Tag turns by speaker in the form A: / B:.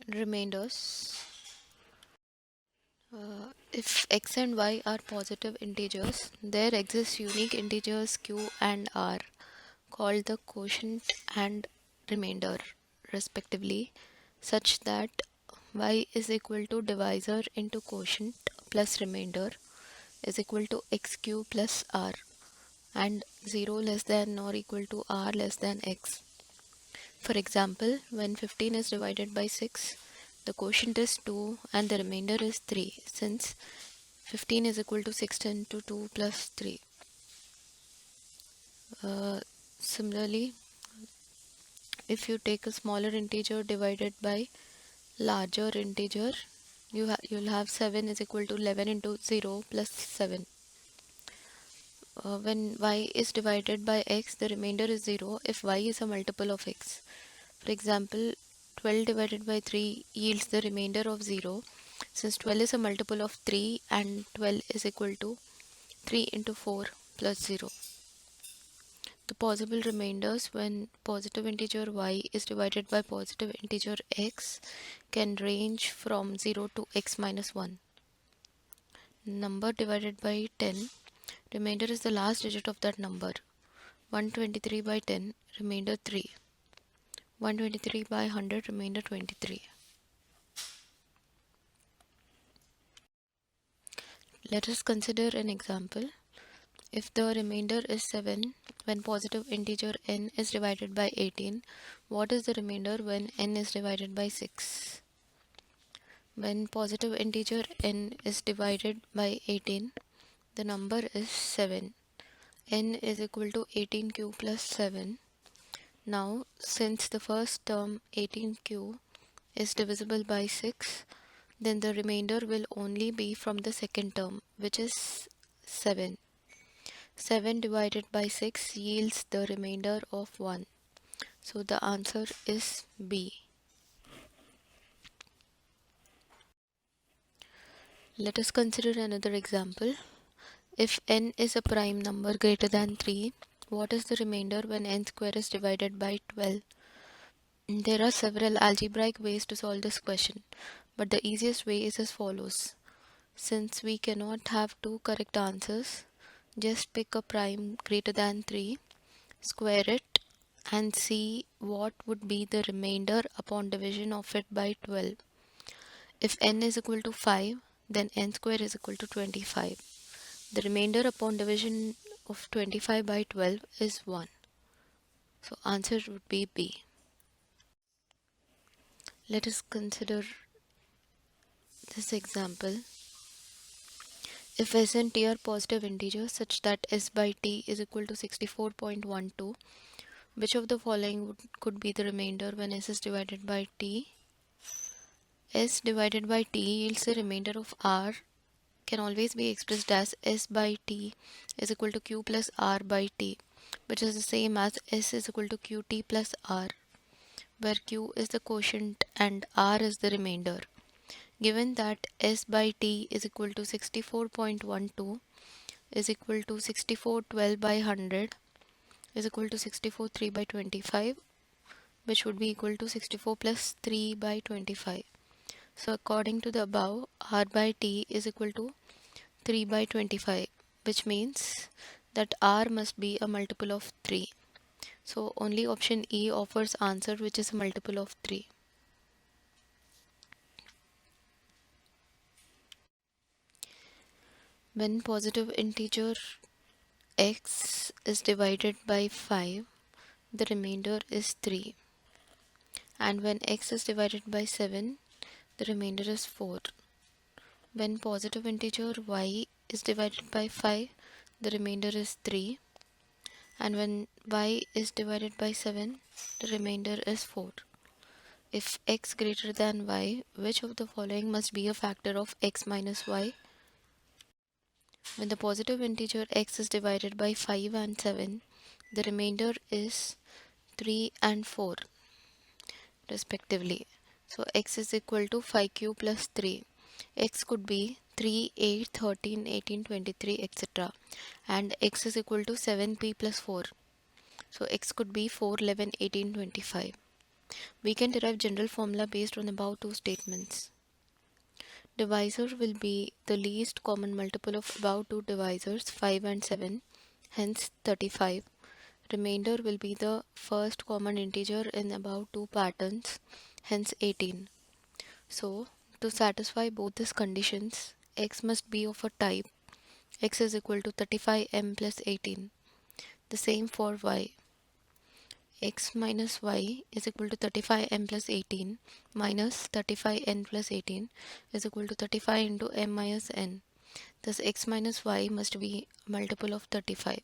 A: Remainders. If x and y are positive integers, there exists unique integers q and r called the quotient and remainder respectively, such that y is equal to divisor into quotient plus remainder is equal to xq plus r, and 0 less than or equal to r less than x. For example, when 15 is divided by 6, the quotient is 2 and the remainder is 3, since 15 is equal to 6 into 2 plus 3. Similarly, if you take a smaller integer divided by larger integer, you'll have 7 is equal to 11 into 0 plus 7. When y is divided by x, the remainder is 0 if y is a multiple of x. For example, 12 divided by 3 yields the remainder of 0, since 12 is a multiple of 3 and 12 is equal to 3 into 4 plus 0. The possible remainders when positive integer y is divided by positive integer x can range from 0 to x minus 1. Number divided by 10, remainder is the last digit of that number. 123 by 10, remainder 3. 123 by 100, remainder 23. Let us consider an example. If the remainder is 7, when positive integer n is divided by 18, what is the remainder when n is divided by 6? When positive integer n is divided by 18, the number is 7. N is equal to 18q plus 7. Now, since the first term 18q is divisible by 6, then the remainder will only be from the second term, which is 7. 7 divided by 6 yields the remainder of 1. So the answer is B. Let us consider another example. If n is a prime number greater than 3, what is the remainder when n square is divided by 12? There are several algebraic ways to solve this question, but the easiest way is as follows. Since we cannot have two correct answers, just pick a prime greater than 3, square it, and see what would be the remainder upon division of it by 12. If n is equal to 5, then n square is equal to 25. The remainder upon division of 25 by 12 is 1. So answer would be B. Let us consider this example. If s and t are positive integers such that s by t is equal to 64.12, which of the following could be the remainder when s is divided by t? S divided by t yields the remainder of r, can always be expressed as s by t is equal to q plus r by t, which is the same as s is equal to qt plus r, where q is the quotient and r is the remainder. Given that s by t is equal to 64.12 is equal to 6412 by 100 is equal to 64 3 by 25, which would be equal to 64 plus 3 by 25. So according to the above, r by t is equal to 3 by 25, which means that r must be a multiple of 3. So only option E offers answer which is a multiple of 3. When positive integer x is divided by 5, the remainder is 3. And when x is divided by 7, the remainder is 4. When positive integer y is divided by 5, the remainder is 3. And when y is divided by 7, the remainder is 4. If x greater than y, which of the following must be a factor of x minus y? When the positive integer x is divided by 5 and 7, the remainder is 3 and 4 respectively. So x is equal to 5q plus 3. X could be 3, 8, 13, 18, 23, etc. And x is equal to 7p plus 4. So x could be 4, 11, 18, 25. We can derive general formula based on above two statements. Divisor will be the least common multiple of above two divisors 5 and 7, hence 35. Remainder will be the first common integer in above two patterns, hence 18. So, to satisfy both these conditions, x must be of a type x is equal to 35m plus 18. The same for y. X minus y is equal to 35m plus 18 minus 35n plus 18 is equal to 35 into m minus n. Thus x minus y must be a multiple of 35.